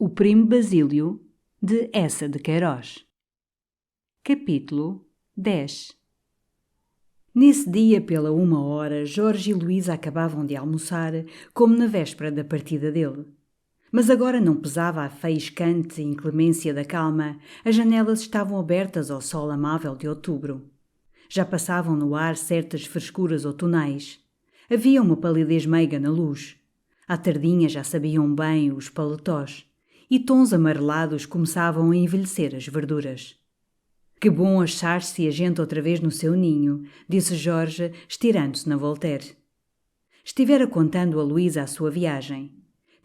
O Primo Basílio, de Eça de Queiroz. Capítulo 10. Nesse dia, pela 1 hora, Jorge e Luísa acabavam de almoçar, como na véspera da partida dele. Mas agora não pesava a faiscante inclemência da calma, as janelas estavam abertas ao sol amável de outubro. Já passavam no ar certas frescuras outonais. Havia uma palidez meiga na luz. À tardinha já sabiam bem os paletós, e tons amarelados começavam a envelhecer as verduras. Que bom achar-se a gente outra vez no seu ninho, disse Jorge, estirando-se na Voltaire. Estivera contando a Luísa a sua viagem.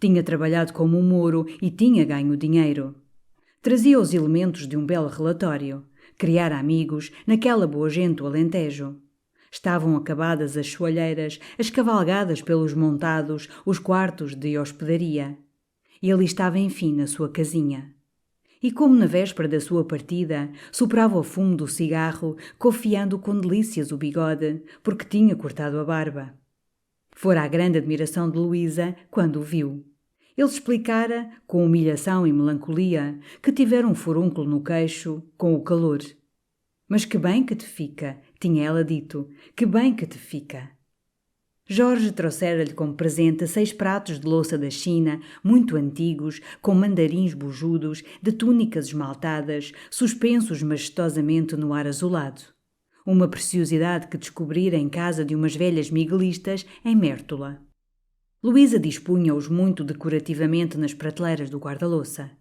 Tinha trabalhado como um mouro e tinha ganho dinheiro. Trazia os elementos de um belo relatório. Criara amigos naquela boa gente do Alentejo. Estavam acabadas as soalheiras, as cavalgadas pelos montados, os quartos de hospedaria. Ele estava enfim na sua casinha. E como na véspera da sua partida, soprava o fumo do cigarro, cofiando com delícias o bigode, porque tinha cortado a barba. Fora a grande admiração de Luísa quando o viu. Ele explicara, com humilhação e melancolia, que tivera um furúnculo no queixo, com o calor. Mas que bem que te fica, tinha ela dito, que bem que te fica. Jorge trouxera-lhe como presente 6 pratos de louça da China, muito antigos, com mandarins bujudos, de túnicas esmaltadas, suspensos majestosamente no ar azulado. Uma preciosidade que descobrira em casa de umas velhas miguelistas em Mértola. Luísa dispunha-os muito decorativamente nas prateleiras do guarda-louça.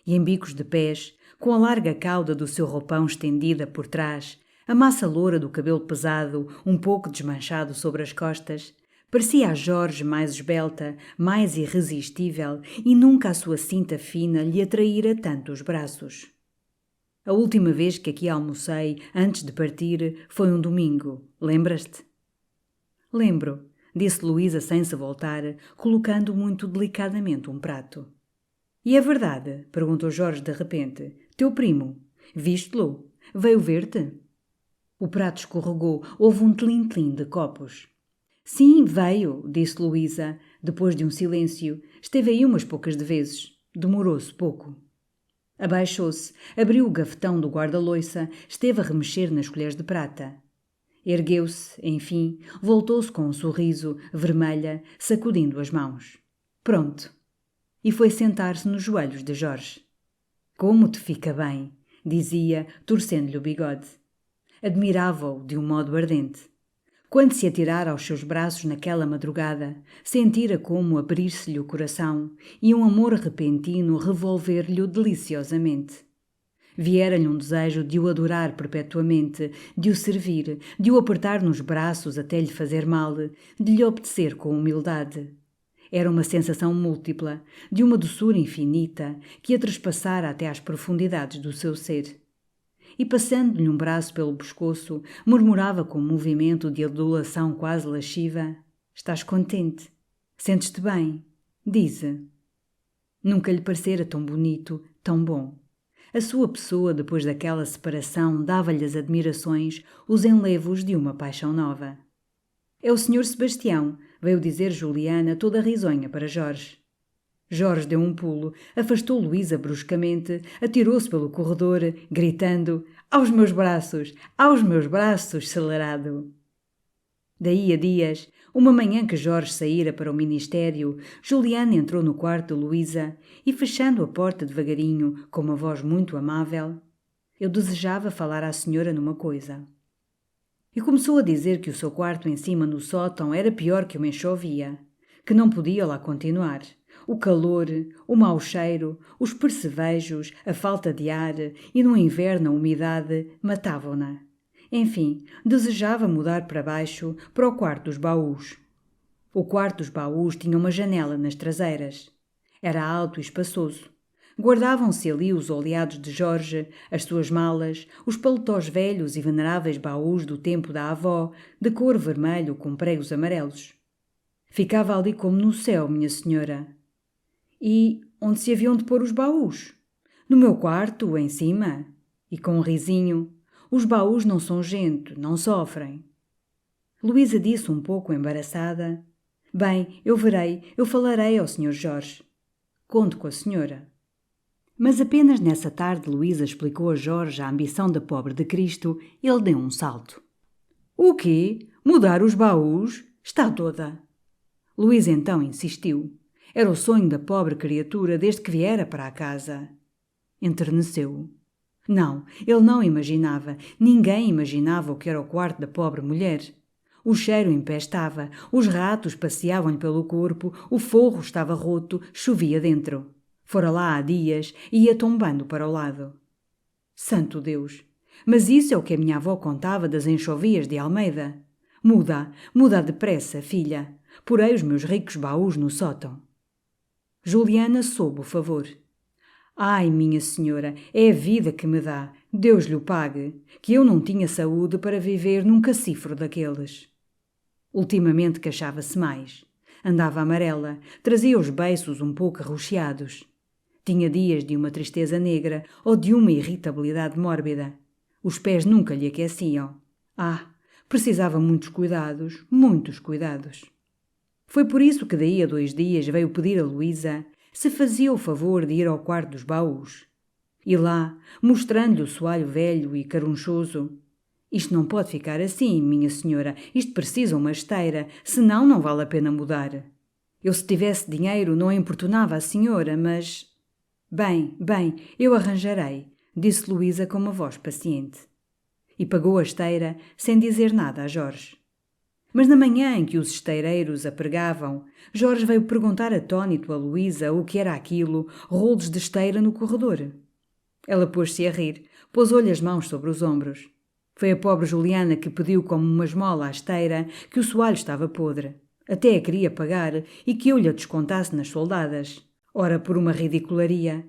E em bicos de pés, com a larga cauda do seu roupão estendida por trás, a massa loura do cabelo pesado, um pouco desmanchado sobre as costas, parecia a Jorge mais esbelta, mais irresistível, e nunca a sua cinta fina lhe atraíra tanto os braços. A última vez que aqui almocei, antes de partir, foi um domingo. Lembras-te? Lembro, disse Luísa sem se voltar, colocando muito delicadamente um prato. E é verdade? Perguntou Jorge de repente. Teu primo? Viste-lo? Veio ver-te? O prato escorregou, houve um tlim-tlim de copos. Sim, veio, disse Luísa, depois de um silêncio. Esteve aí umas poucas de vezes. Demorou-se pouco. Abaixou-se, abriu o gafetão do guarda-louça, esteve a remexer nas colheres de prata. Ergueu-se, enfim, voltou-se com um sorriso, vermelha, sacudindo as mãos. Pronto. E foi sentar-se nos joelhos de Jorge. Como te fica bem, dizia, torcendo-lhe o bigode. Admirava-o de um modo ardente. Quando se atirara aos seus braços naquela madrugada, sentira como abrir-se-lhe o coração e um amor repentino revolver-lhe-o deliciosamente. Viera-lhe um desejo de o adorar perpetuamente, de o servir, de o apertar nos braços até lhe fazer mal, de lhe obedecer com humildade. Era uma sensação múltipla, de uma doçura infinita, que a trespassara até às profundidades do seu ser. E passando-lhe um braço pelo pescoço, murmurava com um movimento de adulação quase lasciva: Estás contente? Sentes-te bem? Dize. Nunca lhe parecera tão bonito, tão bom. A sua pessoa, depois daquela separação, dava-lhe as admirações, os enlevos de uma paixão nova. É o Sr. Sebastião, veio dizer Juliana toda risonha para Jorge. Jorge deu um pulo, afastou Luísa bruscamente, atirou-se pelo corredor, gritando: Aos meus braços, celerado! Daí a dias, uma manhã que Jorge saíra para o ministério, Juliana entrou no quarto de Luísa e, fechando a porta devagarinho, com uma voz muito amável: Eu desejava falar à senhora numa coisa. E começou a dizer que o seu quarto em cima no sótão era pior que uma enxovia, que não podia lá continuar. O calor, o mau cheiro, os percevejos, a falta de ar e no inverno a umidade matavam-na. Enfim, desejava mudar para baixo, para o quarto dos baús. O quarto dos baús tinha uma janela nas traseiras. Era alto e espaçoso. Guardavam-se ali os oleados de Jorge, as suas malas, os paletós velhos e veneráveis baús do tempo da avó, de cor vermelho com pregos amarelos. Ficava ali como no céu, minha senhora. E onde se haviam de pôr os baús? No meu quarto, em cima? E com um risinho: Os baús não são gente, não sofrem. Luísa disse um pouco embaraçada: Bem, eu verei, eu falarei ao Sr. Jorge. Conto com a senhora. Mas apenas nessa tarde Luísa explicou a Jorge a ambição da pobre de Cristo, ele deu um salto. O quê? Mudar os baús? Está toda. Luísa então insistiu. Era o sonho da pobre criatura desde que viera para a casa. Enterneceu-o. Não, ele não imaginava, ninguém imaginava o que era o quarto da pobre mulher. O cheiro empestava, os ratos passeavam-lhe pelo corpo, o forro estava roto, chovia dentro. Fora lá há dias e ia tombando para o lado. Santo Deus! Mas isso é o que a minha avó contava das enxovias de Almeida. Muda depressa, filha. Porei os meus ricos baús no sótão. Juliana soube o favor. Ai, minha senhora, é a vida que me dá, Deus lhe o pague, que eu não tinha saúde para viver num cacifro daqueles. Ultimamente queixava-se mais. Andava amarela, trazia os beiços um pouco arroxeados. Tinha dias de uma tristeza negra ou de uma irritabilidade mórbida. Os pés nunca lhe aqueciam. Precisava muitos cuidados, muitos cuidados. Foi por isso que daí a 2 dias veio pedir a Luísa se fazia o favor de ir ao quarto dos baús. E lá, mostrando-lhe o soalho velho e carunchoso, isto não pode ficar assim, minha senhora, isto precisa uma esteira, senão não vale a pena mudar. Eu se tivesse dinheiro não importunava a senhora, mas... Bem, eu arranjarei, disse Luísa com uma voz paciente. E pagou a esteira sem dizer nada a Jorge. Mas na manhã em que os esteireiros a pregavam, Jorge veio perguntar atônito a Luísa o que era aquilo, rolos de esteira no corredor. Ela pôs-se a rir, pousou-lhe as mãos sobre os ombros. Foi a pobre Juliana que pediu como uma esmola à esteira que o soalho estava podre. Até a queria pagar e que eu lhe a descontasse nas soldadas. Ora, por uma ridicularia.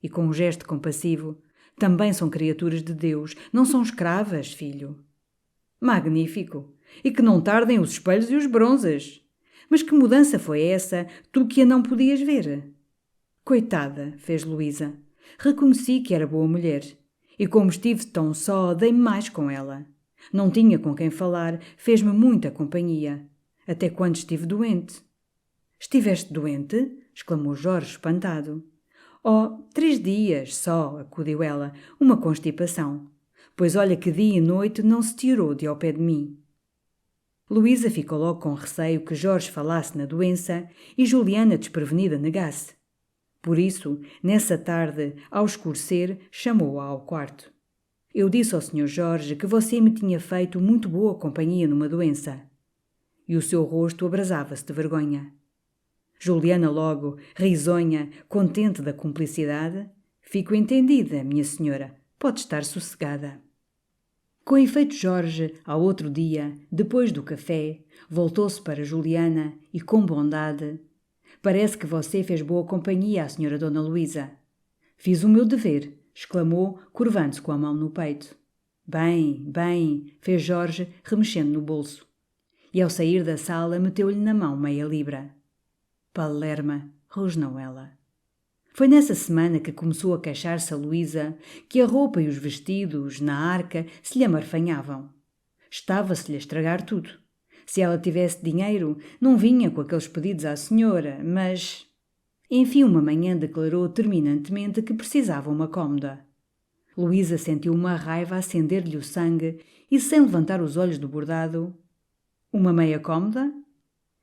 E com um gesto compassivo, também são criaturas de Deus, não são escravas, filho. Magnífico! E que não tardem os espelhos e os bronzes. Mas que mudança foi essa, tu que a não podias ver? Coitada, fez Luísa. Reconheci que era boa mulher. E como estive tão só, dei-me mais com ela. Não tinha com quem falar, fez-me muita companhia. Até quando estive doente. Estiveste doente? Exclamou Jorge espantado. 3 dias só, acudiu ela, uma constipação. Pois olha que dia e noite não se tirou de ao pé de mim. Luísa ficou logo com receio que Jorge falasse na doença e Juliana, desprevenida, negasse. Por isso, nessa tarde, ao escurecer, chamou-a ao quarto. Eu disse ao Sr. Jorge que você me tinha feito muito boa companhia numa doença. E o seu rosto abrasava-se de vergonha. Juliana logo, risonha, contente da cumplicidade. Fico entendida, minha senhora. Pode estar sossegada. Com efeito, Jorge, ao outro dia, depois do café, voltou-se para Juliana e, com bondade, parece que você fez boa companhia à senhora Dona Luísa. Fiz o meu dever, exclamou, curvando-se com a mão no peito. Bem, fez Jorge, remexendo no bolso. E ao sair da sala meteu-lhe na mão meia libra. Palerma, rosnou ela. Foi nessa semana que começou a queixar-se a Luísa que a roupa e os vestidos, na arca, se lhe amarfanhavam. Estava-se-lhe a estragar tudo. Se ela tivesse dinheiro, não vinha com aqueles pedidos à senhora, mas... Enfim, uma manhã declarou terminantemente que precisava uma cômoda. Luísa sentiu uma raiva acender-lhe o sangue e, sem levantar os olhos do bordado... Uma meia cômoda?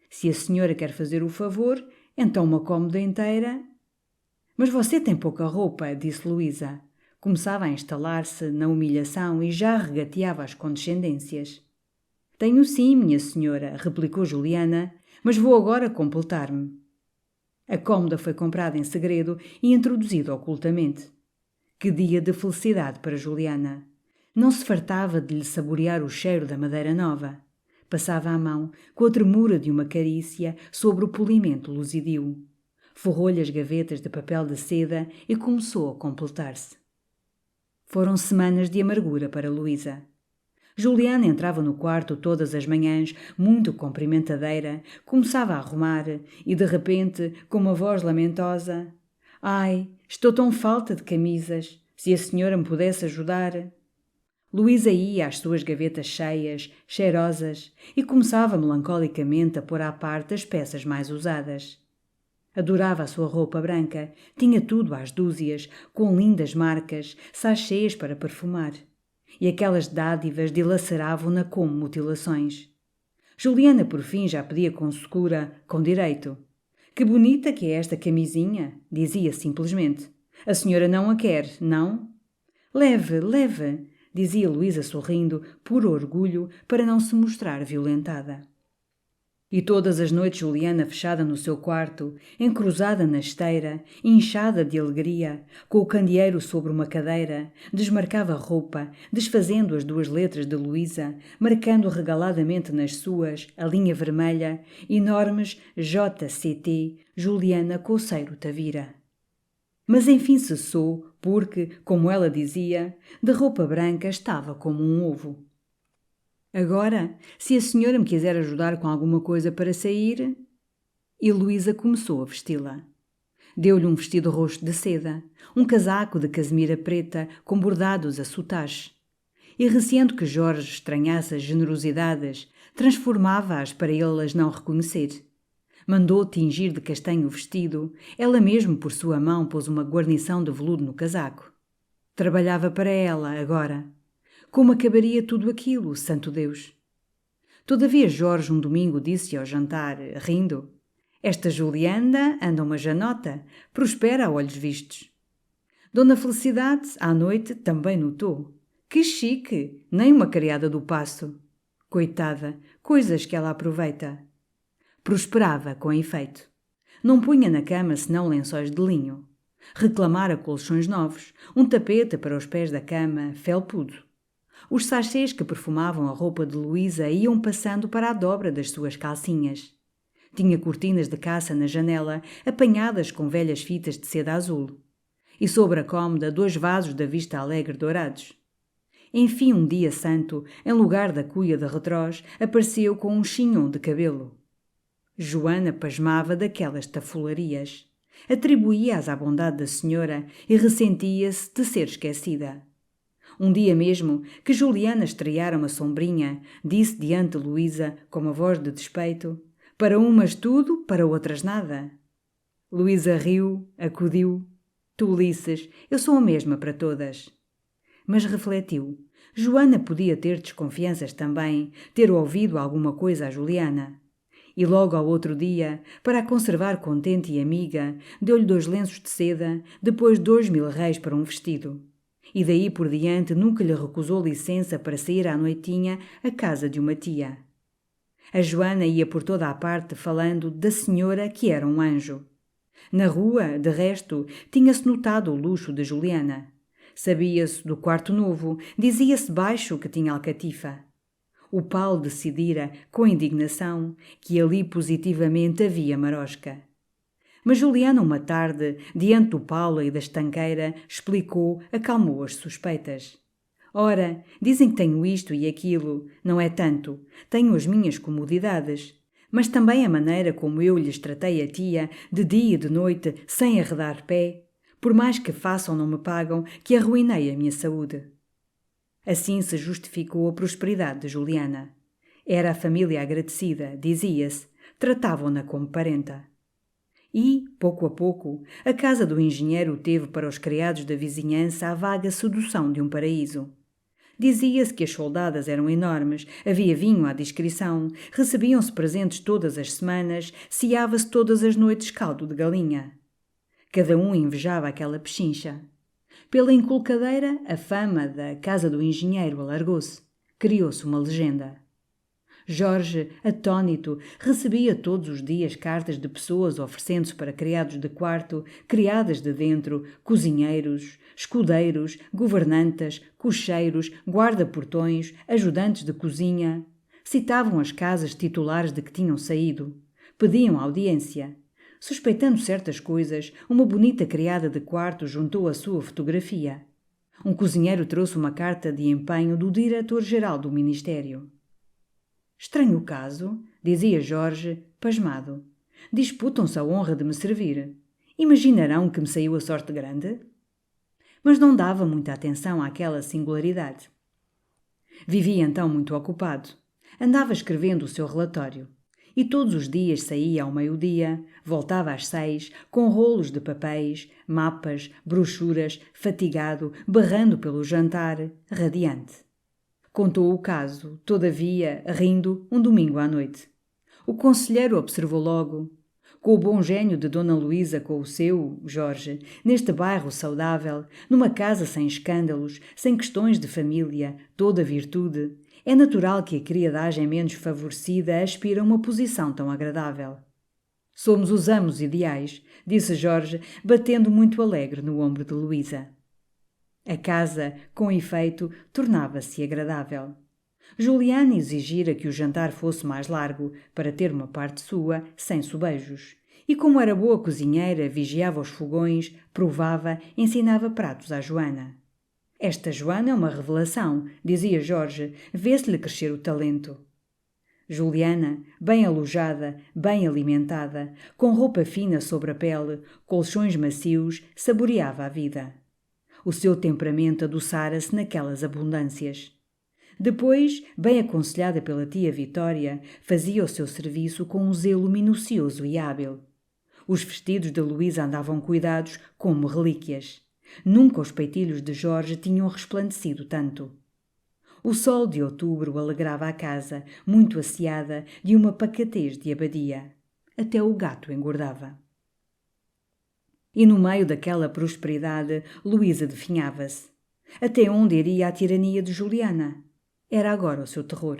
Se a senhora quer fazer o favor, então uma cômoda inteira... Mas você tem pouca roupa, disse Luísa. Começava a instalar-se na humilhação e já regateava as condescendências. Tenho sim, minha senhora, replicou Juliana, mas vou agora completar-me. A cômoda foi comprada em segredo e introduzida ocultamente. Que dia de felicidade para Juliana! Não se fartava de lhe saborear o cheiro da madeira nova. Passava a mão, com a tremura de uma carícia, sobre o polimento luzidio. Forrou-lhe as gavetas de papel de seda e começou a completar-se. Foram semanas de amargura para Luísa. Juliana entrava no quarto todas as manhãs, muito cumprimentadeira, começava a arrumar e, de repente, com uma voz lamentosa: Ai, estou tão falta de camisas, se a senhora me pudesse ajudar. Luísa ia às suas gavetas cheias, cheirosas, e começava melancolicamente a pôr à parte as peças mais usadas. Adorava a sua roupa branca, tinha tudo às dúzias, com lindas marcas, sachês para perfumar. E aquelas dádivas dilaceravam-na como mutilações. Juliana, por fim, já pedia com secura, com direito. Que bonita que é esta camisinha, dizia simplesmente. A senhora não a quer, não? Leve, leve, dizia Luísa sorrindo, por orgulho, para não se mostrar violentada. E todas as noites Juliana, fechada no seu quarto, encruzada na esteira, inchada de alegria, com o candeeiro sobre uma cadeira, desmarcava roupa, desfazendo as duas letras de Luísa, marcando regaladamente nas suas a linha vermelha, enormes JCT, Juliana Couceiro Tavira. Mas enfim cessou, porque, como ela dizia, de roupa branca estava como um ovo. Agora, se a senhora me quiser ajudar com alguma coisa para sair... E Luísa começou a vesti-la. Deu-lhe um vestido roxo de seda, um casaco de casemira preta com bordados a sotache. E receando que Jorge estranhasse as generosidades, transformava-as para ele as não reconhecer. Mandou tingir de castanho o vestido, ela mesmo por sua mão pôs uma guarnição de veludo no casaco. Trabalhava para ela, agora. Como acabaria tudo aquilo, santo Deus? Todavia Jorge um domingo disse ao jantar, rindo, esta Juliana anda uma janota, prospera a olhos vistos. Dona Felicidade, à noite, também notou. Que chique, nem uma criada do paço. Coitada, coisas que ela aproveita. Prosperava, com efeito. Não punha na cama senão lençóis de linho. Reclamara colchões novos, um tapete para os pés da cama, felpudo. Os sachês que perfumavam a roupa de Luísa iam passando para a dobra das suas calcinhas. Tinha cortinas de caça na janela, apanhadas com velhas fitas de seda azul. E sobre a cômoda 2 vasos da Vista Alegre dourados. Enfim, um dia santo, em lugar da cuia de retrós, apareceu com um chignon de cabelo. Joana pasmava daquelas tafolarias. Atribuía-as à bondade da senhora e ressentia-se de ser esquecida. Um dia mesmo, que Juliana estreara uma sombrinha, disse diante de Luísa, com uma voz de despeito, para umas tudo, para outras nada. Luísa riu, acudiu. Tu, Ulisses, eu sou a mesma para todas. Mas refletiu. Joana podia ter desconfianças também, ter ouvido alguma coisa a Juliana. E logo ao outro dia, para a conservar contente e amiga, deu-lhe 2 lenços de seda, depois 2.000 réis para um vestido. E daí por diante nunca lhe recusou licença para sair à noitinha à casa de uma tia. A Joana ia por toda a parte falando da senhora que era um anjo. Na rua, de resto, tinha-se notado o luxo de Juliana. Sabia-se do quarto novo, dizia-se baixo que tinha alcatifa. O Paulo decidira, com indignação, que ali positivamente havia marosca. Mas Juliana, uma tarde, diante do Paulo e da estanqueira, explicou, acalmou as suspeitas. Ora, dizem que tenho isto e aquilo, não é tanto, tenho as minhas comodidades, mas também a maneira como eu lhes tratei a tia, de dia e de noite, sem arredar pé, por mais que façam não me pagam, que arruinei a minha saúde. Assim se justificou a prosperidade de Juliana. Era a família agradecida, dizia-se, tratavam-na como parenta. E, pouco a pouco, a casa do engenheiro teve para os criados da vizinhança a vaga sedução de um paraíso. Dizia-se que as soldadas eram enormes, havia vinho à discrição, recebiam-se presentes todas as semanas, ceava-se todas as noites caldo de galinha. Cada um invejava aquela pechincha. Pela inculcadeira, a fama da casa do engenheiro alargou-se. Criou-se uma legenda. Jorge, atônito, recebia todos os dias cartas de pessoas oferecendo-se para criados de quarto, criadas de dentro, cozinheiros, escudeiros, governantas, cocheiros, guarda-portões, ajudantes de cozinha. Citavam as casas titulares de que tinham saído. Pediam audiência. Suspeitando certas coisas, uma bonita criada de quarto juntou a sua fotografia. Um cozinheiro trouxe uma carta de empenho do diretor-geral do Ministério. Estranho caso, dizia Jorge, pasmado. Disputam-se a honra de me servir. Imaginarão que me saiu a sorte grande? Mas não dava muita atenção àquela singularidade. Vivia então muito ocupado. Andava escrevendo o seu relatório. E todos os dias saía ao meio-dia, voltava às 6, com rolos de papéis, mapas, brochuras, fatigado, berrando pelo jantar, radiante. Contou o caso, todavia, rindo, um domingo à noite. O conselheiro observou logo: com o bom gênio de Dona Luísa com o seu, Jorge, neste bairro saudável, numa casa sem escândalos, sem questões de família, toda virtude, é natural que a criadagem menos favorecida aspire a uma posição tão agradável. Somos os amos ideais, disse Jorge, batendo muito alegre no ombro de Luísa. A casa, com efeito, tornava-se agradável. Juliana exigira que o jantar fosse mais largo, para ter uma parte sua, sem sobejos. E como era boa cozinheira, vigiava os fogões, provava, ensinava pratos à Joana. Esta Joana é uma revelação, dizia Jorge, vê-se-lhe crescer o talento. Juliana, bem alojada, bem alimentada, com roupa fina sobre a pele, colchões macios, saboreava a vida. O seu temperamento adoçara-se naquelas abundâncias. Depois, bem aconselhada pela tia Vitória, fazia o seu serviço com um zelo minucioso e hábil. Os vestidos de Luísa andavam cuidados como relíquias. Nunca os peitilhos de Jorge tinham resplandecido tanto. O sol de outubro alegrava a casa, muito asseada, de uma pacatez de abadia. Até o gato engordava. E no meio daquela prosperidade, Luísa definhava-se. Até onde iria a tirania de Juliana? Era agora o seu terror.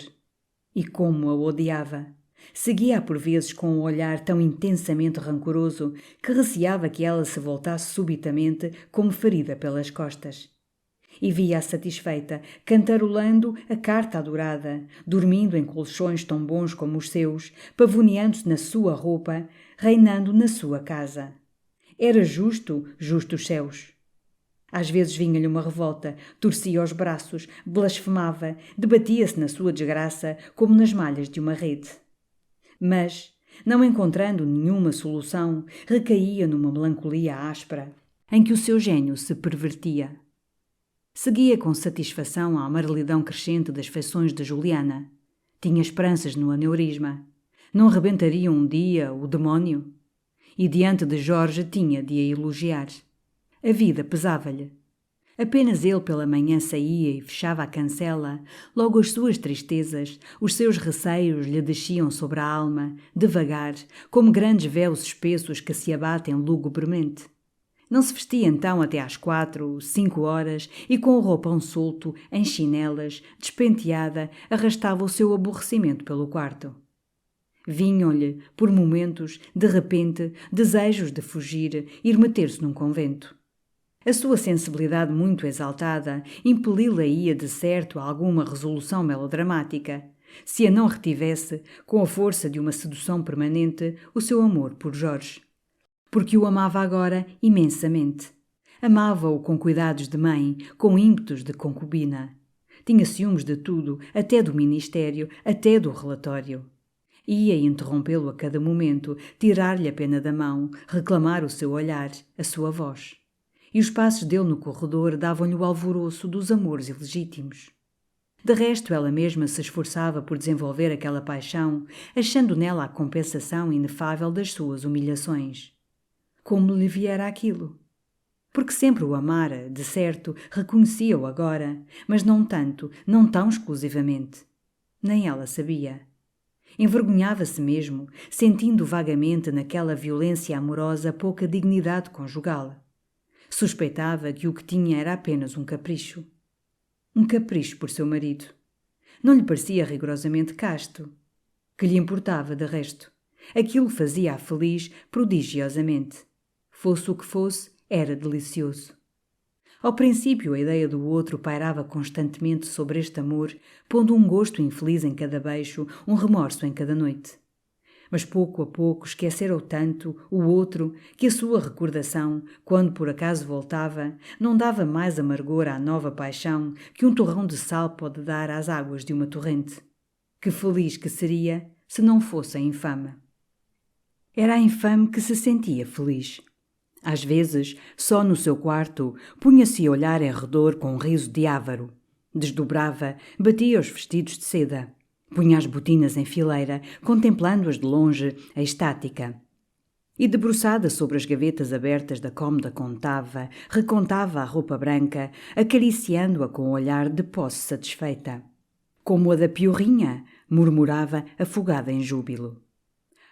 E como a odiava! Seguia-a por vezes com um olhar tão intensamente rancoroso que receava que ela se voltasse subitamente como ferida pelas costas. E via-a satisfeita, cantarolando a carta adorada, dormindo em colchões tão bons como os seus, pavoneando-se na sua roupa, reinando na sua casa. Era justo os céus. Às vezes vinha-lhe uma revolta, torcia os braços, blasfemava, debatia-se na sua desgraça como nas malhas de uma rede. Mas, não encontrando nenhuma solução, recaía numa melancolia áspera, em que o seu gênio se pervertia. Seguia com satisfação a amarelidão crescente das feições de Juliana. Tinha esperanças no aneurisma. Não rebentaria um dia o demónio? E diante de Jorge tinha de a elogiar. A vida pesava-lhe. Apenas ele pela manhã saía e fechava a cancela, logo as suas tristezas, os seus receios lhe desciam sobre a alma, devagar, como grandes véus espessos que se abatem lugubremente. Não se vestia então até às 4, 5 horas e com o roupão solto, em chinelas, despenteada, arrastava o seu aborrecimento pelo quarto. Vinham-lhe, por momentos, de repente, desejos de fugir, ir meter-se num convento. A sua sensibilidade muito exaltada impeli-la-ia de certo a alguma resolução melodramática, se a não retivesse, com a força de uma sedução permanente, o seu amor por Jorge. Porque o amava agora imensamente. Amava-o com cuidados de mãe, com ímpetos de concubina. Tinha ciúmes de tudo, até do ministério, até do relatório. Ia interrompê-lo a cada momento, tirar-lhe a pena da mão, reclamar o seu olhar, a sua voz. E os passos dele no corredor davam-lhe o alvoroço dos amores ilegítimos. De resto, ela mesma se esforçava por desenvolver aquela paixão, achando nela a compensação inefável das suas humilhações. Como lhe viera aquilo? Porque sempre o amara, de certo, reconhecia-o agora, mas não tanto, não tão exclusivamente. Nem ela sabia. Envergonhava-se mesmo, sentindo vagamente naquela violência amorosa pouca dignidade conjugal. Suspeitava que o que tinha era apenas um capricho. Um capricho por seu marido. Não lhe parecia rigorosamente casto. Que lhe importava, de resto? Aquilo fazia-a feliz prodigiosamente. Fosse o que fosse, era delicioso. Ao princípio, a ideia do outro pairava constantemente sobre este amor, pondo um gosto infeliz em cada beijo, um remorso em cada noite. Mas pouco a pouco esquecera-o tanto, o outro, que a sua recordação, quando por acaso voltava, não dava mais amargor à nova paixão que um torrão de sal pode dar às águas de uma torrente. Que feliz que seria se não fosse a infame. Era a infame que se sentia feliz. Às vezes, só no seu quarto, punha-se a olhar em redor com um riso de ávaro. Desdobrava, batia os vestidos de seda. Punha as botinas em fileira, contemplando-as de longe, extática. E debruçada sobre as gavetas abertas da cômoda contava, recontava a roupa branca, acariciando-a com um olhar de posse satisfeita. Como a da piorrinha, murmurava, afogada em júbilo.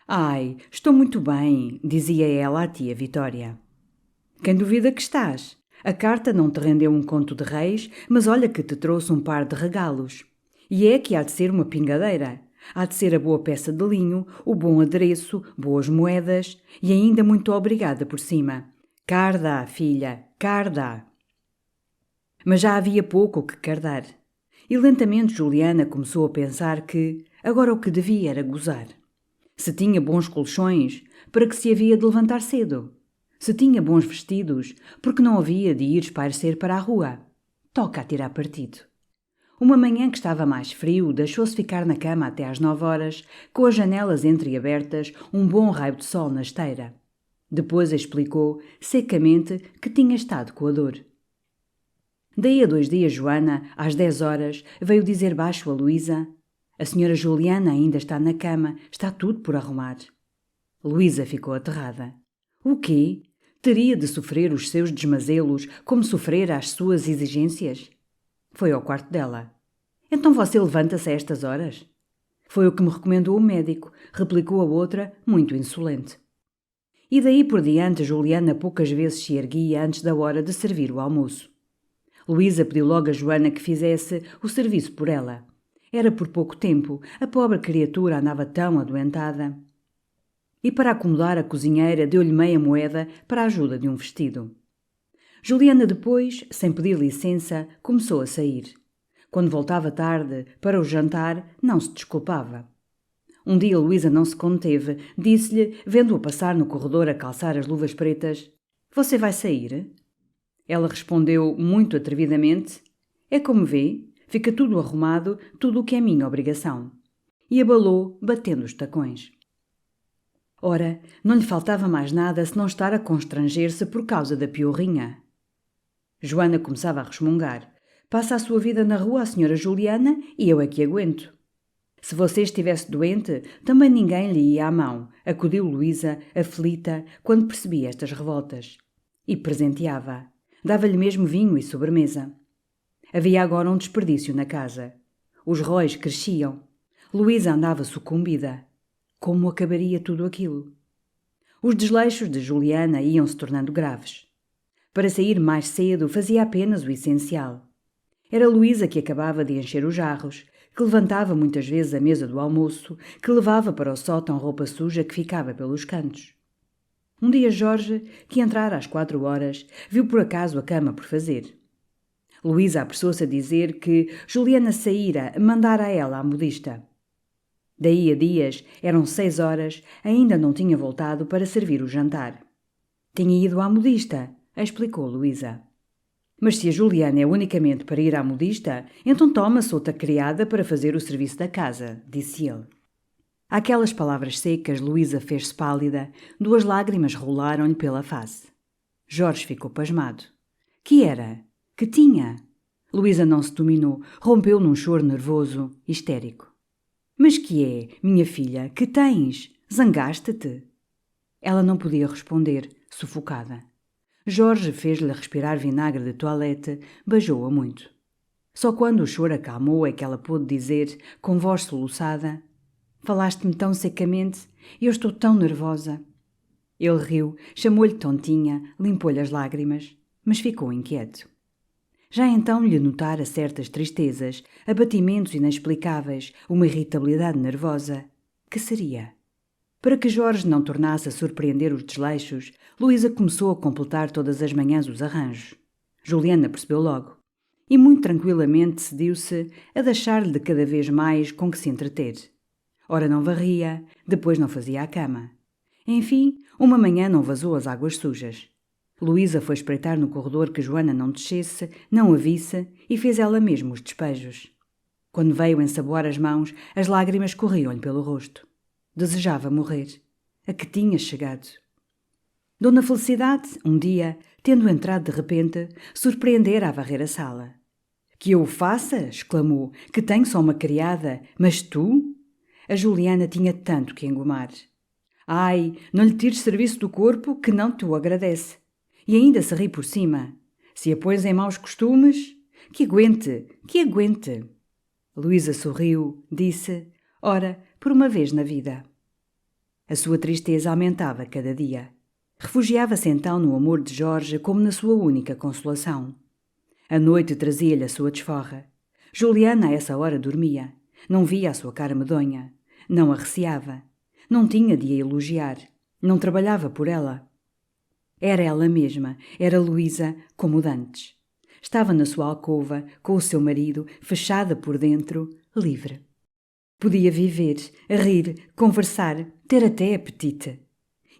Ai, estou muito bem, dizia ela à tia Vitória. Quem duvida que estás? A carta não te rendeu um conto de reis, mas olha que te trouxe um par de regalos. E é que há de ser uma pingadeira. Há de ser a boa peça de linho, o bom adereço, boas moedas e ainda muito obrigada por cima. Cá dá, filha, cá dá. Mas já havia pouco o que cardar. E lentamente Juliana começou a pensar que agora o que devia era gozar. Se tinha bons colchões, para que se havia de levantar cedo? Se tinha bons vestidos, porque não havia de ir espairecer para a rua? Toca a tirar partido. Uma manhã que estava mais frio, deixou-se ficar na cama até às 9 horas, com as janelas entreabertas, um bom raio de sol na esteira. Depois explicou, secamente, que tinha estado com a dor. Daí a 2 dias, Joana, às 10 horas, veio dizer baixo a Luísa: a senhora Juliana ainda está na cama, está tudo por arrumar. Luísa ficou aterrada. O quê? Teria de sofrer os seus desmazelos como sofrera as suas exigências? Foi ao quarto dela. Então você levanta-se a estas horas? Foi o que me recomendou o médico, replicou a outra, muito insolente. E daí por diante Juliana poucas vezes se erguia antes da hora de servir o almoço. Luísa pediu logo a Joana que fizesse o serviço por ela. Era por pouco tempo, a pobre criatura andava tão adoentada. E para acomodar a cozinheira deu-lhe meia moeda para a ajuda de um vestido. Juliana depois, sem pedir licença, começou a sair. Quando voltava tarde para o jantar, não se desculpava. Um dia Luísa não se conteve, disse-lhe, vendo-a passar no corredor a calçar as luvas pretas: "Você vai sair?" Ela respondeu muito atrevidamente: "É como vê, fica tudo arrumado, tudo o que é minha obrigação." E abalou, batendo os tacões. Ora, não lhe faltava mais nada senão estar a constranger-se por causa da piorrinha. Joana começava a resmungar. Passa a sua vida na rua a senhora Juliana e eu é que aguento. Se você estivesse doente, também ninguém lhe ia à mão, acudiu Luísa, aflita, quando percebia estas revoltas. E presenteava. Dava-lhe mesmo vinho e sobremesa. Havia agora um desperdício na casa. Os róis cresciam. Luísa andava sucumbida. Como acabaria tudo aquilo? Os desleixos de Juliana iam se tornando graves. Para sair mais cedo fazia apenas o essencial. Era Luísa que acabava de encher os jarros, que levantava muitas vezes a mesa do almoço, que levava para o sótão roupa suja que ficava pelos cantos. Um dia Jorge, que entrara às 4 horas, viu por acaso a cama por fazer. Luísa apressou-se a dizer que Juliana saíra, mandara a ela à modista. Daí a dias, eram 6 horas, ainda não tinha voltado para servir o jantar. Tinha ido à modista, explicou Luísa. Mas se a Juliana é unicamente para ir à modista, então toma-se outra criada para fazer o serviço da casa, disse ele. Àquelas palavras secas, Luísa fez-se pálida, 2 lágrimas rolaram-lhe pela face. Jorge ficou pasmado. Que era? Que tinha? Luísa não se dominou, rompeu num choro nervoso, histérico. Mas que é, minha filha, que tens? Zangaste-te? Ela não podia responder, sufocada. Jorge fez-lhe respirar vinagre de toilette, beijou-a muito. Só quando o choro acalmou é que ela pôde dizer, com voz soluçada: "Falaste-me tão secamente, eu estou tão nervosa." Ele riu, chamou-lhe tontinha, limpou-lhe as lágrimas, mas ficou inquieto. Já então lhe notara certas tristezas, abatimentos inexplicáveis, uma irritabilidade nervosa. Que seria? Para que Jorge não tornasse a surpreender os desleixos, Luísa começou a completar todas as manhãs os arranjos. Juliana percebeu logo. E muito tranquilamente decidiu-se a deixar-lhe de cada vez mais com que se entreter. Ora não varria, depois não fazia a cama. Enfim, uma manhã não vazou as águas sujas. Luísa foi espreitar no corredor que Joana não descesse, não a visse, e fez ela mesmo os despejos. Quando veio ensaboar as mãos, as lágrimas corriam-lhe pelo rosto. Desejava morrer. A que tinha chegado? Dona Felicidade, um dia, tendo entrado de repente, surpreendera a varrer a sala. Que eu o faça? Exclamou. Que tenho só uma criada. Mas tu? A Juliana tinha tanto que engomar. Ai, não lhe tires serviço do corpo que não te o agradece. E ainda se ri por cima. Se a pões em maus costumes, que aguente, que aguente. Luísa sorriu, disse, ora, por uma vez na vida. A sua tristeza aumentava cada dia. Refugiava-se então no amor de Jorge como na sua única consolação. A noite trazia-lhe a sua desforra. Juliana a essa hora dormia. Não via a sua cara medonha. Não a receava. Não tinha de a elogiar. Não trabalhava por ela. Era ela mesma, era Luísa como dantes. Estava na sua alcova, com o seu marido, fechada por dentro, livre. Podia viver, rir, conversar, ter até apetite.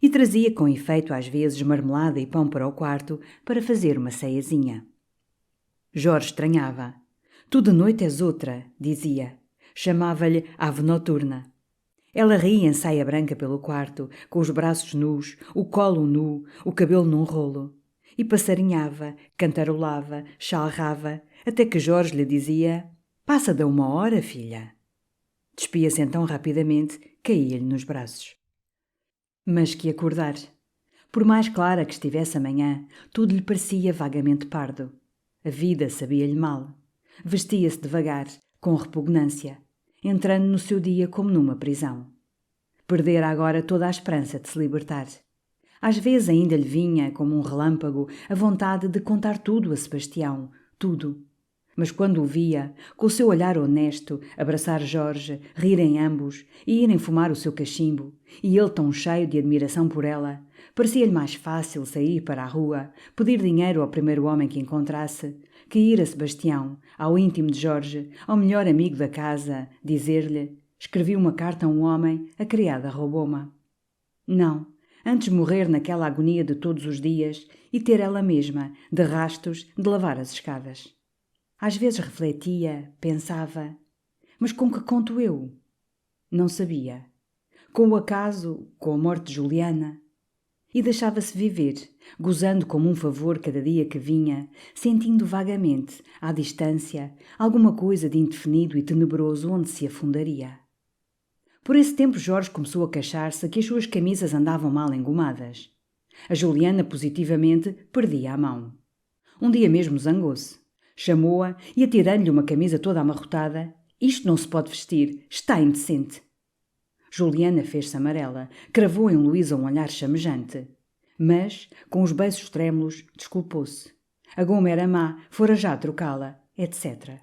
E trazia com efeito às vezes marmelada e pão para o quarto para fazer uma ceiazinha. Jorge estranhava. Tu de noite és outra, dizia. Chamava-lhe ave noturna. Ela ria em saia branca pelo quarto, com os braços nus, o colo nu, o cabelo num rolo. E passarinhava, cantarolava, chalrava, até que Jorge lhe dizia: Passa da 1 hora, filha. Despia-se então rapidamente, caía-lhe nos braços. Mas que acordar. Por mais clara que estivesse a manhã, tudo lhe parecia vagamente pardo. A vida sabia-lhe mal. Vestia-se devagar, com repugnância, entrando no seu dia como numa prisão. Perdera agora toda a esperança de se libertar. Às vezes ainda lhe vinha, como um relâmpago, a vontade de contar tudo a Sebastião, tudo. Mas quando o via, com o seu olhar honesto, abraçar Jorge, rirem ambos e irem fumar o seu cachimbo, e ele tão cheio de admiração por ela, parecia-lhe mais fácil sair para a rua, pedir dinheiro ao primeiro homem que encontrasse, que ir a Sebastião, ao íntimo de Jorge, ao melhor amigo da casa, dizer-lhe: escrevi uma carta a um homem, a criada roubou-me. Não, antes morrer naquela agonia de todos os dias e ter ela mesma, de rastos, de lavar as escadas. Às vezes refletia, pensava, mas com que conto eu? Não sabia. Com o acaso, com a morte de Juliana. E deixava-se viver, gozando como um favor cada dia que vinha, sentindo vagamente, à distância, alguma coisa de indefinido e tenebroso onde se afundaria. Por esse tempo Jorge começou a queixar-se que as suas camisas andavam mal engomadas. A Juliana positivamente perdia a mão. Um dia mesmo zangou-se. Chamou-a e, atirando-lhe uma camisa toda amarrotada, isto não se pode vestir, está indecente. Juliana fez-se amarela, cravou em Luísa um olhar chamejante. Mas, com os beiços trêmulos, desculpou-se. A goma era má, fora já trocá-la, etc.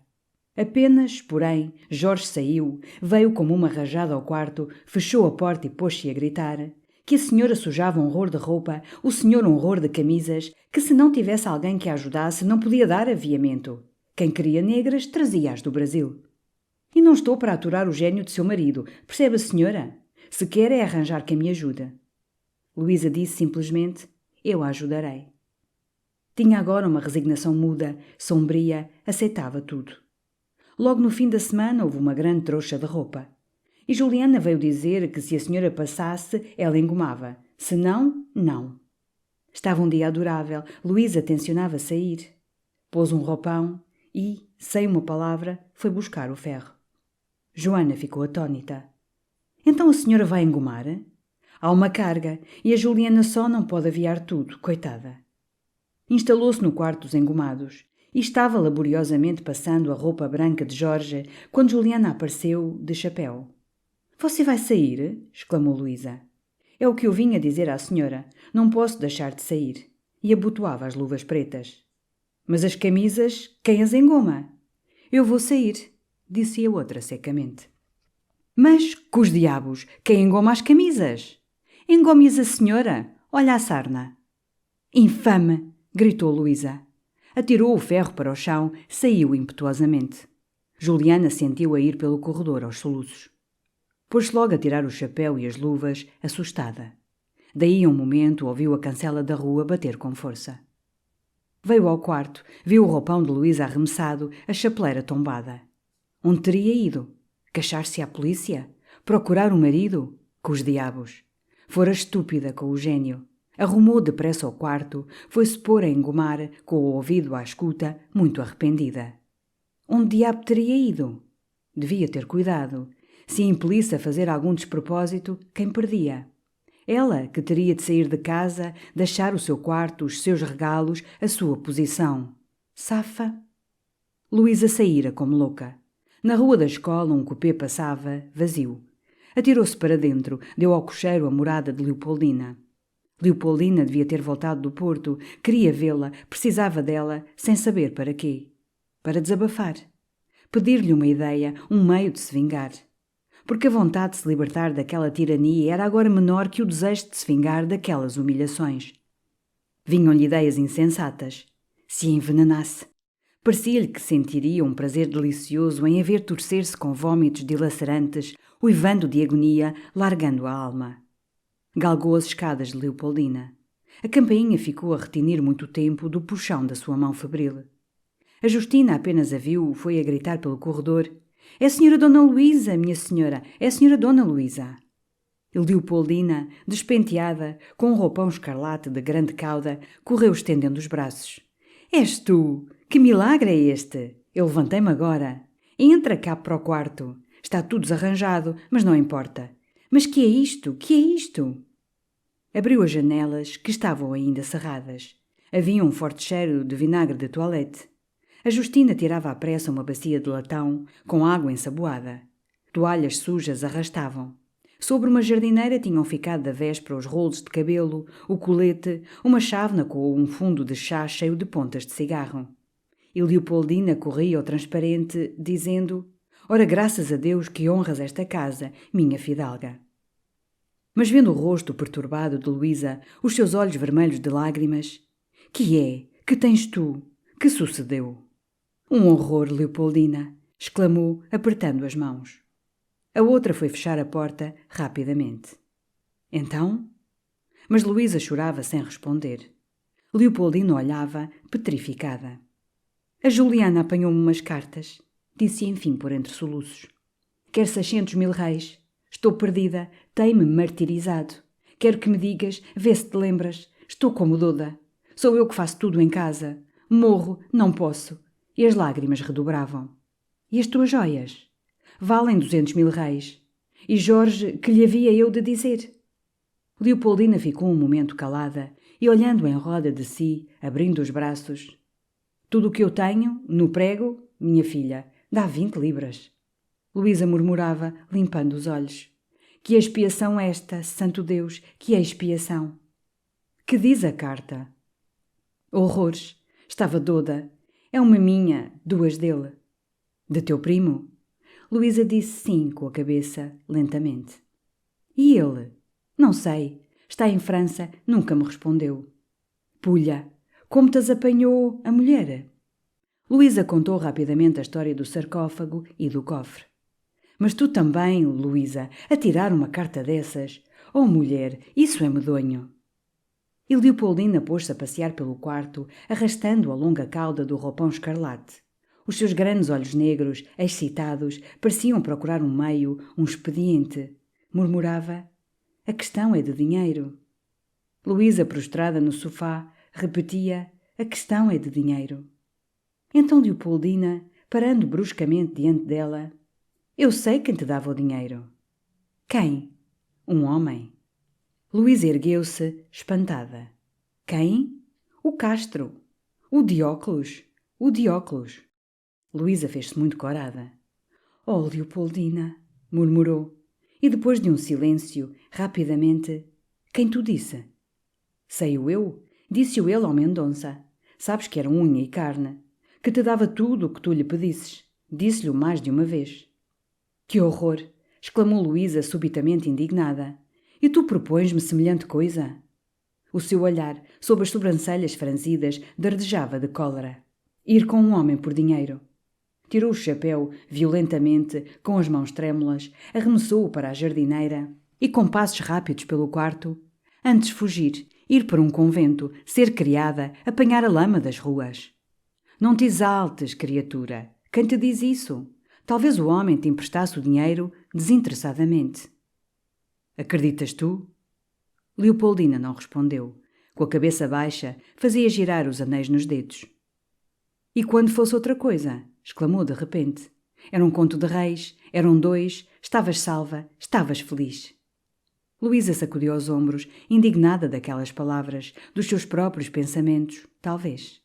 Apenas, porém, Jorge saiu, veio como uma rajada ao quarto, fechou a porta e pôs-se a gritar que a senhora sujava um horror de roupa, o senhor um horror de camisas, que se não tivesse alguém que a ajudasse não podia dar aviamento. Quem queria negras trazia-as do Brasil. E não estou para aturar o gênio de seu marido, percebe a senhora? Se quer é arranjar quem me ajude. Luísa disse simplesmente: eu a ajudarei. Tinha agora uma resignação muda, sombria, aceitava tudo. Logo no fim da semana houve uma grande trouxa de roupa. E Juliana veio dizer que se a senhora passasse, ela engomava. Se não, não. Estava um dia adorável. Luísa tencionava sair. Pôs um roupão e, sem uma palavra, foi buscar o ferro. Joana ficou atônita. Então a senhora vai engomar? Há uma carga e a Juliana só não pode aviar tudo, coitada. Instalou-se no quarto dos engomados e estava laboriosamente passando a roupa branca de Jorge quando Juliana apareceu de chapéu. Você vai sair? Exclamou Luísa. É o que eu vinha dizer à senhora. Não posso deixar de sair. E abotoava as luvas pretas. Mas as camisas, quem as engoma? Eu vou sair, disse a outra secamente. Mas, cos diabos, quem engoma as camisas? Engome-as a senhora. Olha a sarna. Infame! Gritou Luísa. Atirou o ferro para o chão, saiu impetuosamente. Juliana sentiu-a ir pelo corredor aos soluços. Pôs-se logo a tirar o chapéu e as luvas, assustada. Daí a um momento ouviu a cancela da rua bater com força. Veio ao quarto, viu o roupão de Luísa arremessado, a chapeleira tombada. Onde teria ido? Queixar-se à polícia? Procurar o marido? Com os diabos. Fora estúpida com o gênio. Arrumou depressa ao quarto, foi-se pôr a engomar, com o ouvido à escuta, muito arrependida. Onde diabo teria ido? Devia ter cuidado. Se a impelisse a fazer algum despropósito, quem perdia? Ela, que teria de sair de casa, deixar o seu quarto, os seus regalos, a sua posição. Safa? Luísa saíra como louca. Na rua da escola um cupê passava, vazio. Atirou-se para dentro, deu ao cocheiro a morada de Leopoldina. Leopoldina devia ter voltado do Porto, queria vê-la, precisava dela, sem saber para quê. Para desabafar. Pedir-lhe uma ideia, um meio de se vingar. Porque a vontade de se libertar daquela tirania era agora menor que o desejo de se vingar daquelas humilhações. Vinham-lhe ideias insensatas. Se a envenenasse. Parecia-lhe que sentiria um prazer delicioso em a ver torcer-se com vômitos dilacerantes, uivando de agonia, largando a alma. Galgou as escadas de Leopoldina. A campainha ficou a retinir muito tempo do puxão da sua mão febril. A Justina apenas a viu, foi a gritar pelo corredor: "É a senhora Dona Luísa, minha senhora, é a senhora Dona Luísa." E Leopoldina, despenteada, com um roupão escarlate de grande cauda, correu estendendo os braços. "És tu! Que milagre é este? Eu levantei-me agora. Entra cá para o quarto. Está tudo desarranjado, mas não importa. Mas que é isto? Que é isto?" Abriu as janelas, que estavam ainda cerradas. Havia um forte cheiro de vinagre de toilette. A Justina tirava à pressa uma bacia de latão, com água ensaboada. Toalhas sujas arrastavam. Sobre uma jardineira tinham ficado da véspera os rolos de cabelo, o colete, uma chávena com um fundo de chá cheio de pontas de cigarro. E Leopoldina corria ao transparente, dizendo: "Ora, graças a Deus que honras esta casa, minha fidalga." Mas vendo o rosto perturbado de Luísa, os seus olhos vermelhos de lágrimas: "Que é? Que tens tu? Que sucedeu?" "Um horror, Leopoldina!" exclamou, apertando as mãos. A outra foi fechar a porta rapidamente. "Então?" Mas Luísa chorava sem responder. Leopoldina olhava, petrificada. "A Juliana apanhou-me umas cartas", disse enfim por entre soluços. "Quer 600.000 réis. Estou perdida, tem-me martirizado. Quero que me digas, vê se te lembras. Estou como Duda. Sou eu que faço tudo em casa. Morro, não posso." E as lágrimas redobravam. "E as tuas joias?" "Valem 200.000 réis. E Jorge, que lhe havia eu de dizer?" Leopoldina ficou um momento calada e olhando em roda de si, abrindo os braços. "Tudo o que eu tenho, no prego, minha filha, dá 20 libras." Luísa murmurava, limpando os olhos. "Que expiação esta, santo Deus, que expiação!" "Que diz a carta?" "Horrores. Estava doda. É uma minha, duas dele." "De teu primo?" Luísa disse sim com a cabeça, lentamente. "E ele?" "Não sei. Está em França, nunca me respondeu." "Pulha, como te as apanhou a mulher?" Luísa contou rapidamente a história do sarcófago e do cofre. "Mas tu também, Luísa, a tirar uma carta dessas? Oh, mulher, isso é medonho." E Leopoldina pôs-se a passear pelo quarto, arrastando a longa cauda do roupão escarlate. Os seus grandes olhos negros, excitados, pareciam procurar um meio, um expediente. Murmurava: "A questão é de dinheiro." Luísa, prostrada no sofá, repetia: "A questão é de dinheiro." Então Leopoldina, parando bruscamente diante dela: "Eu sei quem te dava o dinheiro." "Quem?" "Um homem." Luísa ergueu-se, espantada. "Quem?" "O Castro." "O Diócolos." "O Diócolos." Luísa fez-se muito corada. "Oh, Leopoldina!" murmurou. E depois de um silêncio, rapidamente: "Quem tu disse?" "Sei-o eu. Disse-o ele ao Mendonça. Sabes que era unha e carne. Que te dava tudo o que tu lhe pedisses. Disse-lhe-o mais de uma vez." "Que horror!" exclamou Luísa subitamente indignada. "E tu propões-me semelhante coisa?" O seu olhar, sob as sobrancelhas franzidas, dardejava de cólera. Ir com um homem por dinheiro. Tirou o chapéu, violentamente, com as mãos trêmulas, arremessou-o para a jardineira e, com passos rápidos pelo quarto, antes fugir, ir para um convento, ser criada, apanhar a lama das ruas. "Não te exaltes, criatura. Quem te diz isso? Talvez o homem te emprestasse o dinheiro desinteressadamente." "Acreditas tu?" Leopoldina não respondeu. Com a cabeça baixa, fazia girar os anéis nos dedos. "E quando fosse outra coisa?" exclamou de repente. Era um conto de reis, eram dois, estavas salva, estavas feliz. Luísa sacudiu os ombros, indignada daquelas palavras, dos seus próprios pensamentos, talvez.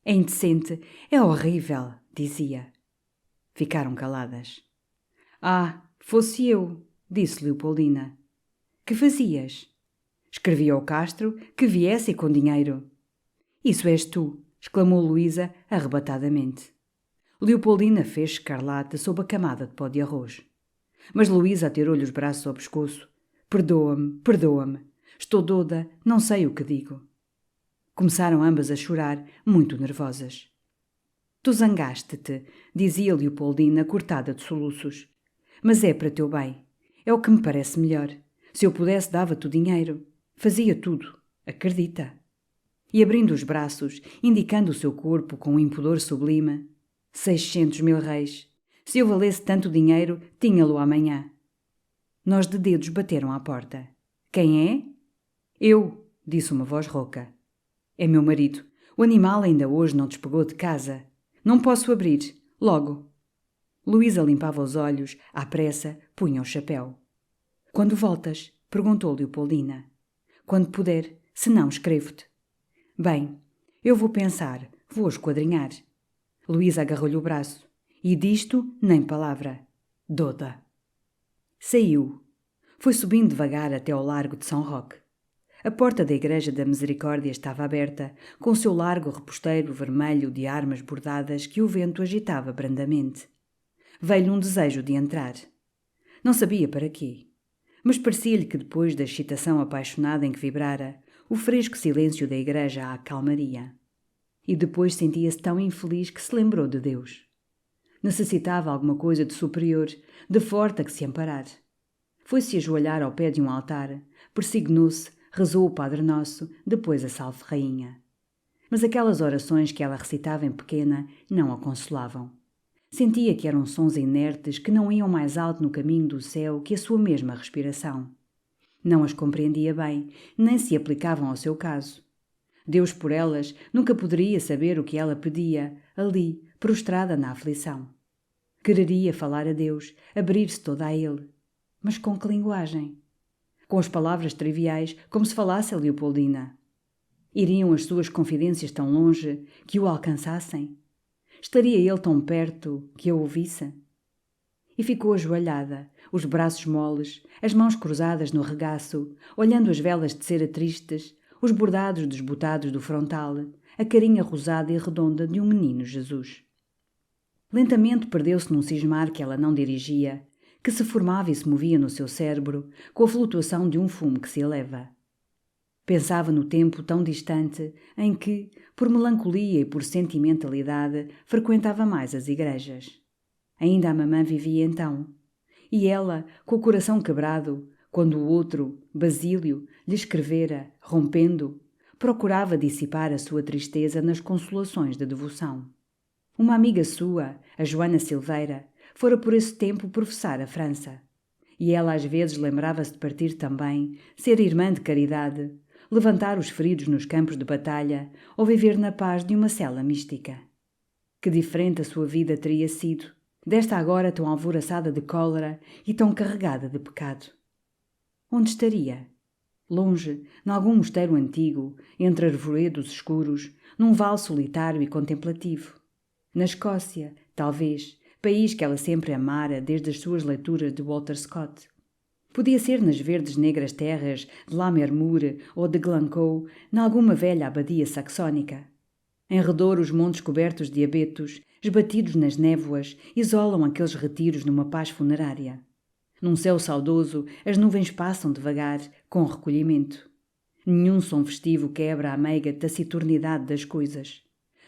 É indecente, é horrível, dizia. Ficaram caladas. Ah, fosse eu, disse Leopoldina. Que fazias? Escrevia ao Castro que viesse com dinheiro. Isso és tu, exclamou Luísa arrebatadamente. Leopoldina fez escarlate sob a camada de pó de arroz. Mas Luísa atirou-lhe os braços ao pescoço. Perdoa-me, perdoa-me. Estou doda, não sei o que digo. Começaram ambas a chorar, muito nervosas. Tu zangaste-te, dizia Leopoldina, cortada de soluços. Mas é para teu bem. É o que me parece melhor. Se eu pudesse, dava-te o dinheiro. Fazia tudo. Acredita. E abrindo os braços, indicando o seu corpo com um impudor sublime, 600.000 reis. Se eu valesse tanto dinheiro, tinha-lo amanhã. Nós de dedos bateram à porta. Quem é? Eu, disse uma voz rouca. É meu marido. O animal ainda hoje não despegou de casa. Não posso abrir. Logo. Luísa limpava os olhos, à pressa, punha o chapéu. Quando voltas? Perguntou Leopoldina. Quando puder, se não, escrevo-te. Bem, eu vou pensar, vou esquadrinhar. Luísa agarrou-lhe o braço. E disto, nem palavra. Doda. Saiu. Foi subindo devagar até ao largo de São Roque. A porta da Igreja da Misericórdia estava aberta, com o seu largo reposteiro vermelho de armas bordadas que o vento agitava brandamente. Veio-lhe um desejo de entrar. Não sabia para quê, mas parecia-lhe que depois da excitação apaixonada em que vibrara, o fresco silêncio da igreja a acalmaria. E depois sentia-se tão infeliz que se lembrou de Deus. Necessitava alguma coisa de superior, de forte a que se amparar. Foi-se ajoelhar ao pé de um altar, persignou-se, rezou o Padre Nosso, depois a Salve Rainha. Mas aquelas orações que ela recitava em pequena não a consolavam. Sentia que eram sons inertes que não iam mais alto no caminho do céu que a sua mesma respiração. Não as compreendia bem, nem se aplicavam ao seu caso. Deus por elas nunca poderia saber o que ela pedia, ali, prostrada na aflição. Quereria falar a Deus, abrir-se toda a Ele. Mas com que linguagem? Com as palavras triviais, como se falasse a Leopoldina. Iriam as suas confidências tão longe que o alcançassem? Estaria ele tão perto que a ouvisse? E ficou ajoelhada, os braços moles, as mãos cruzadas no regaço, olhando as velas de cera tristes, os bordados desbotados do frontal, a carinha rosada e redonda de um menino Jesus. Lentamente perdeu-se num cismar que ela não dirigia, que se formava e se movia no seu cérebro, com a flutuação de um fumo que se eleva. Pensava no tempo tão distante em que, por melancolia e por sentimentalidade, frequentava mais as igrejas. Ainda a mamã vivia então. E ela, com o coração quebrado, quando o outro, Basílio, lhe escrevera, rompendo, procurava dissipar a sua tristeza nas consolações da devoção. Uma amiga sua, a Joana Silveira, fora por esse tempo professar a França. E ela às vezes lembrava-se de partir também, ser irmã de caridade, levantar os feridos nos campos de batalha ou viver na paz de uma cela mística. Que diferente a sua vida teria sido, desta agora tão alvoroçada de cólera e tão carregada de pecado. Onde estaria? Longe, nalgum mosteiro antigo, entre arvoredos escuros, num vale solitário e contemplativo. Na Escócia, talvez, país que ela sempre amara desde as suas leituras de Walter Scott. Podia ser nas verdes negras terras de Lammermoor ou de Glencoe, nalguma velha abadia saxónica. Em redor os montes cobertos de abetos, esbatidos nas névoas, isolam aqueles retiros numa paz funerária. Num céu saudoso, as nuvens passam devagar, com recolhimento. Nenhum som festivo quebra a meiga taciturnidade das coisas.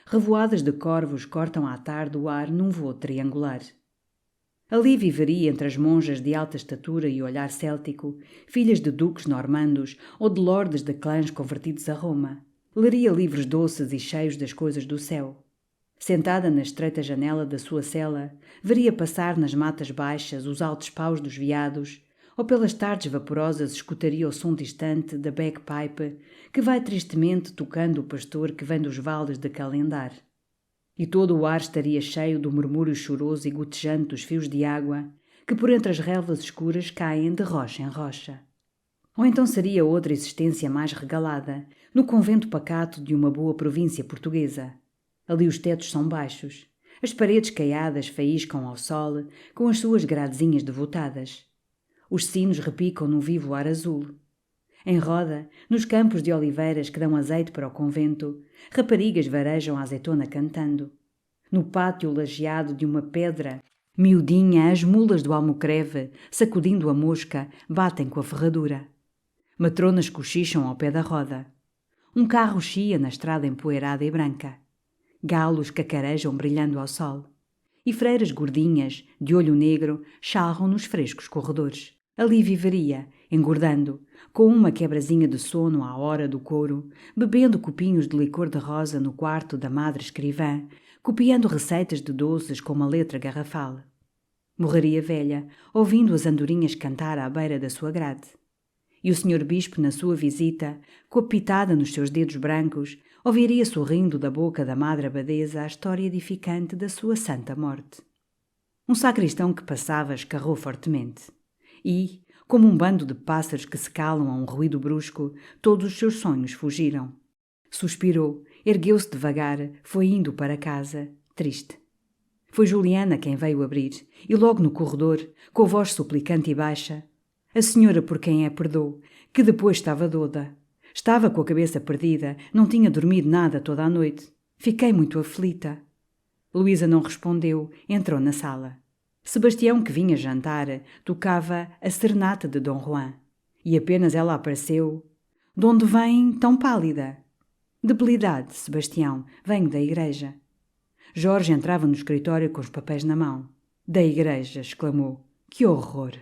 Revoadas de corvos cortam à tarde o ar num voo triangular. Ali viveria entre as monjas de alta estatura e olhar céltico, filhas de duques normandos ou de lordes de clãs convertidos a Roma. Leria livros doces e cheios das coisas do céu. Sentada na estreita janela da sua cela, veria passar nas matas baixas os altos paus dos veados, ou pelas tardes vaporosas escutaria o som distante da bagpipe que vai tristemente tocando o pastor que vem dos vales de Calendar. e todo o ar estaria cheio do murmúrio choroso e gotejante dos fios de água que por entre as relvas escuras caem de rocha em rocha. Ou então seria outra existência mais regalada, no convento pacato de uma boa província portuguesa. Ali os tetos são baixos, as paredes caiadas faíscam ao sol com as suas gradezinhas devotadas. Os sinos repicam num vivo ar azul. Em roda, nos campos de oliveiras que dão azeite para o convento, raparigas varejam a azeitona cantando. No pátio lajeado de uma pedra miudinha, as mulas do almocreve, sacudindo a mosca, batem com a ferradura. Matronas cochicham ao pé da roda. Um carro chia na estrada empoeirada e branca. Galos cacarejam brilhando ao sol. E freiras gordinhas, de olho negro, charram nos frescos corredores. Ali viveria, engordando, com uma quebrazinha de sono à hora do couro, bebendo copinhos de licor de rosa no quarto da madre escrivã, copiando receitas de doces com uma letra garrafal. Morreria velha, ouvindo as andorinhas cantar à beira da sua grade. E o senhor bispo, na sua visita, com a pitada nos seus dedos brancos, ouviria sorrindo da boca da madre abadesa a história edificante da sua santa morte. Um sacristão que passava escarrou fortemente. E, como um bando de pássaros que se calam a um ruído brusco, todos os seus sonhos fugiram. Suspirou, ergueu-se devagar, foi indo para casa, triste. Foi Juliana quem veio abrir, e logo no corredor, com a voz suplicante e baixa, a senhora por quem perdoou, que depois estava doda. Estava com a cabeça perdida, não tinha dormido nada toda a noite. Fiquei muito aflita. Luísa não respondeu, entrou na sala. Sebastião, que vinha jantar, tocava a serenata de Dom Juan. E apenas ela apareceu. De onde vem tão pálida? Debilidade, Sebastião, venho da igreja. Jorge entrava no escritório com os papéis na mão. Da igreja, exclamou. Que horror!